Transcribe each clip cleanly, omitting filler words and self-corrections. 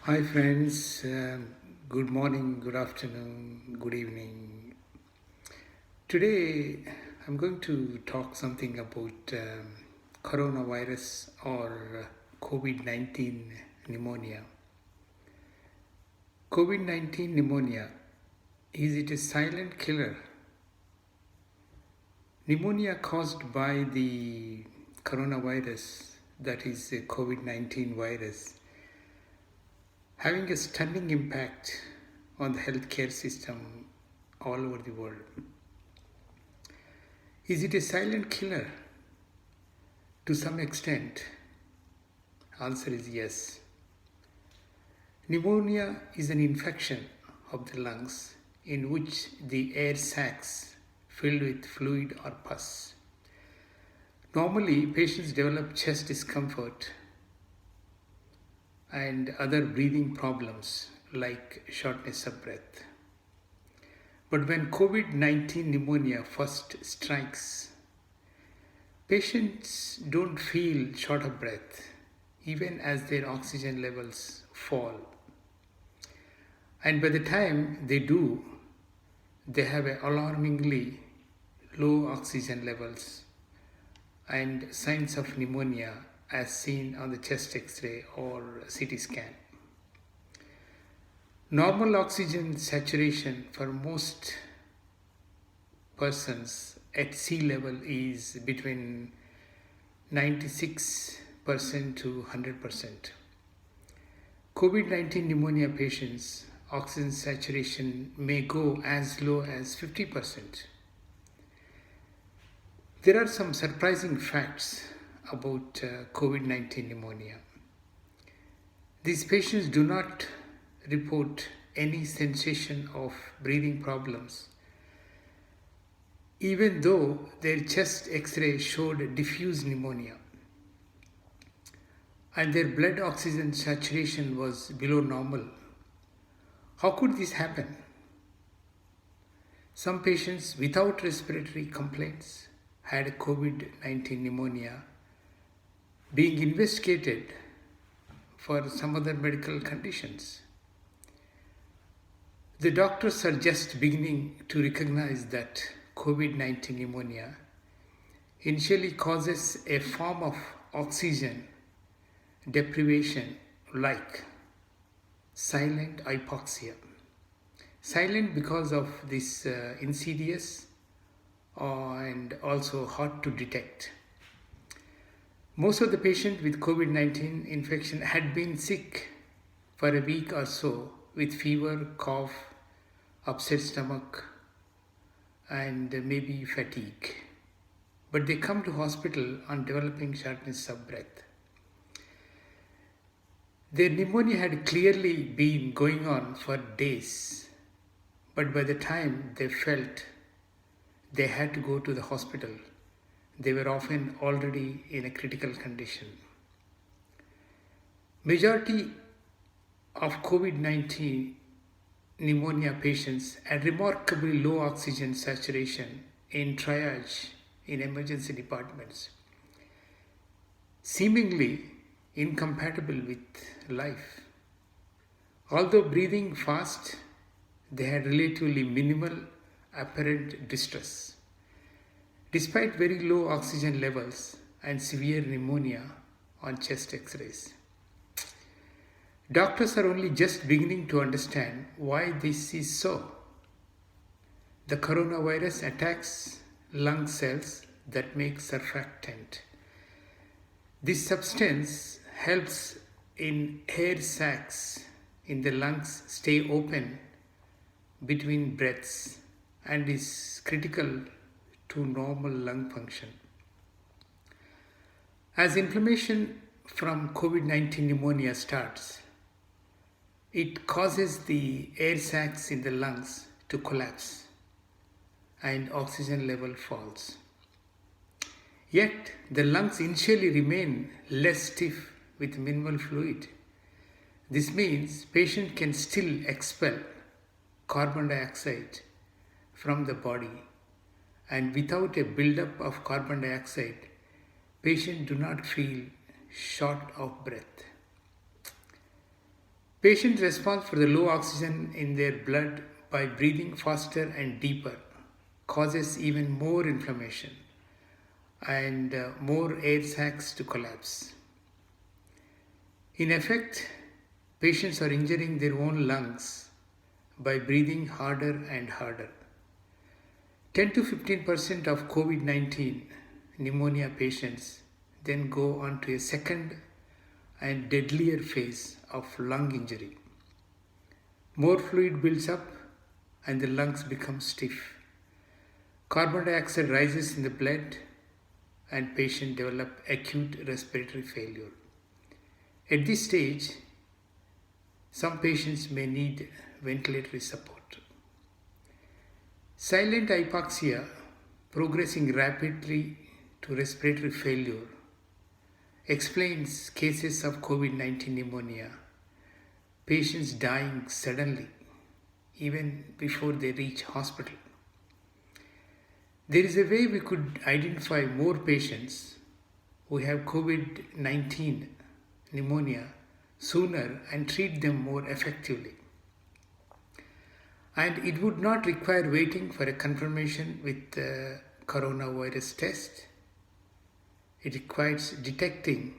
Hi, friends. Good morning, good afternoon, good evening. Today, I'm going to talk something about coronavirus or COVID-19 pneumonia. COVID-19 pneumonia, is it a silent killer? Pneumonia caused by the coronavirus, that is the COVID-19 virus, having a stunning impact on the healthcare system all over the world. Is it a silent killer? To some extent, answer is yes. Pneumonia is an infection of the lungs in which the air sacs filled with fluid or pus. Normally, patients develop chest discomfort and other breathing problems like shortness of breath. But when COVID-19 pneumonia first strikes, patients don't feel short of breath even as their oxygen levels fall. And by the time they do, they have alarmingly low oxygen levels and signs of pneumonia as seen on the chest X-ray or CT scan. Normal oxygen saturation for most persons at sea level is between 96% to 100%. COVID-19 pneumonia patients' oxygen saturation may go as low as 50%. There are some surprising facts about COVID-19 pneumonia. These patients do not report any sensation of breathing problems, even though their chest X-ray showed diffuse pneumonia and their blood oxygen saturation was below normal. How could this happen? Some patients without respiratory complaints had COVID-19 pneumonia being investigated for some other medical conditions. The doctors are just beginning to recognize that COVID-19 pneumonia initially causes a form of oxygen deprivation like silent hypoxia. Silent because of this insidious and also hard to detect. Most of the patients with COVID-19 infection had been sick for a week or so with fever, cough, upset stomach, and maybe fatigue. But they come to hospital on developing shortness of breath. Their pneumonia had clearly been going on for days, but by the time they felt they had to go to the hospital, they were often already in a critical condition. Majority of COVID-19 pneumonia patients had remarkably low oxygen saturation in triage in emergency departments, seemingly incompatible with life. Although breathing fast, they had relatively minimal apparent distress. Despite very low oxygen levels and severe pneumonia on chest X-rays. Doctors are only just beginning to understand why this is so. The coronavirus attacks lung cells that make surfactant. This substance helps in air sacs in the lungs stay open between breaths and is critical to normal lung function. As inflammation from COVID-19 pneumonia starts, it causes the air sacs in the lungs to collapse and oxygen level falls. Yet the lungs initially remain less stiff with minimal fluid. This means patient can still expel carbon dioxide from the body, and without a buildup of carbon dioxide, patients do not feel short of breath. Patients respond for the low oxygen in their blood by breathing faster and deeper, causes even more inflammation and more air sacs to collapse. In effect, patients are injuring their own lungs by breathing harder and harder. 10 to 15% of COVID-19 pneumonia patients then go on to a second and deadlier phase of lung injury. More fluid builds up and the lungs become stiff. Carbon dioxide rises in the blood and patients develop acute respiratory failure. At this stage, some patients may need ventilatory support. Silent hypoxia, progressing rapidly to respiratory failure, explains cases of COVID-19 pneumonia, patients dying suddenly, even before they reach hospital. There is a way we could identify more patients who have COVID-19 pneumonia sooner and treat them more effectively. And it would not require waiting for a confirmation with the coronavirus test. It requires detecting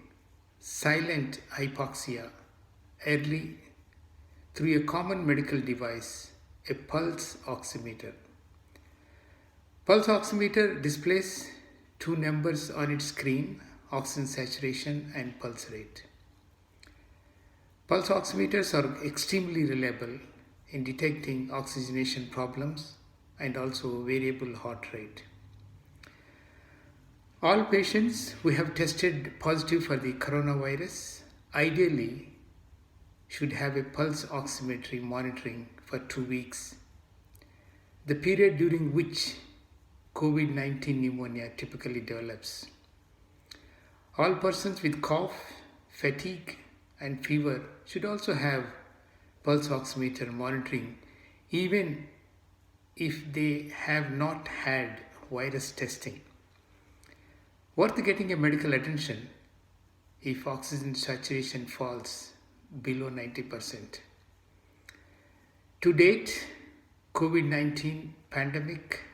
silent hypoxia early through a common medical device, a pulse oximeter. Pulse oximeter displays two numbers on its screen, oxygen saturation and pulse rate. Pulse oximeters are extremely reliable in detecting oxygenation problems and also variable heart rate. All patients who have tested positive for the coronavirus ideally should have a pulse oximetry monitoring for 2 weeks, the period during which COVID-19 pneumonia typically develops. All persons with cough, fatigue, and fever should also have pulse oximeter monitoring even if they have not had virus testing. Worth getting a medical attention if oxygen saturation falls below 90%. To date, COVID-19 pandemic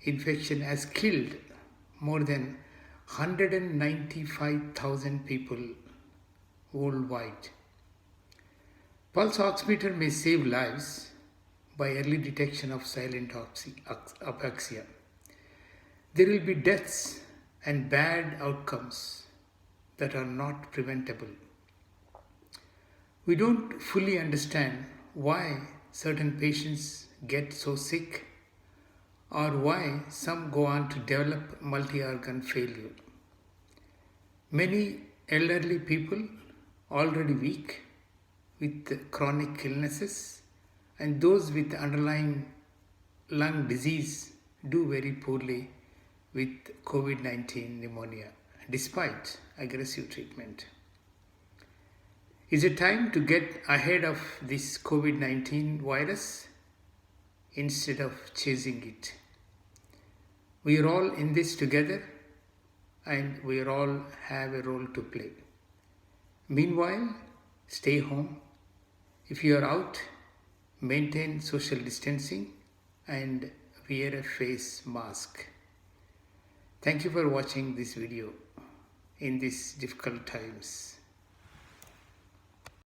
infection has killed more than 195,000 people worldwide. Pulse oximeter may save lives by early detection of silent hypoxia. There will be deaths and bad outcomes that are not preventable. We don't fully understand why certain patients get so sick or why some go on to develop multi-organ failure. Many elderly people, already weak with chronic illnesses, and those with underlying lung disease do very poorly with COVID-19 pneumonia despite aggressive treatment. Is it time to get ahead of this COVID-19 virus instead of chasing it? We are all in this together and we all have a role to play. Meanwhile, stay home. If you are out, maintain social distancing and wear a face mask. Thank you for watching this video in these difficult times.